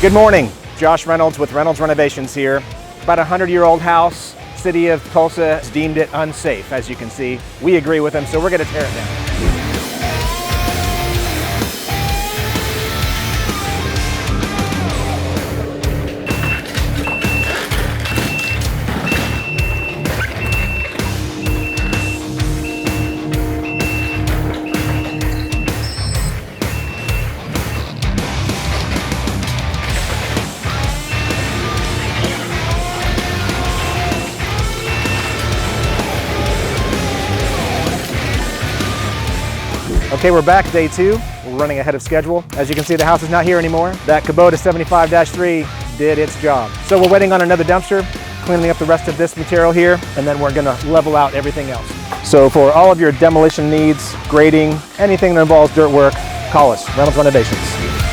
Good morning, Josh Reynolds with Reynolds Renovations here. About a 100-year-old house. City of Tulsa has deemed it unsafe, as you can see. We agree with them, so we're gonna tear it down. Okay, we're back, day 2. We're running ahead of schedule. As you can see, the house is not here anymore. That Kubota 75-3 did its job. So we're waiting on another dumpster, cleaning up the rest of this material here, and then we're gonna level out everything else. So for all of your demolition needs, grading, anything that involves dirt work, call us, Reynolds Renovations.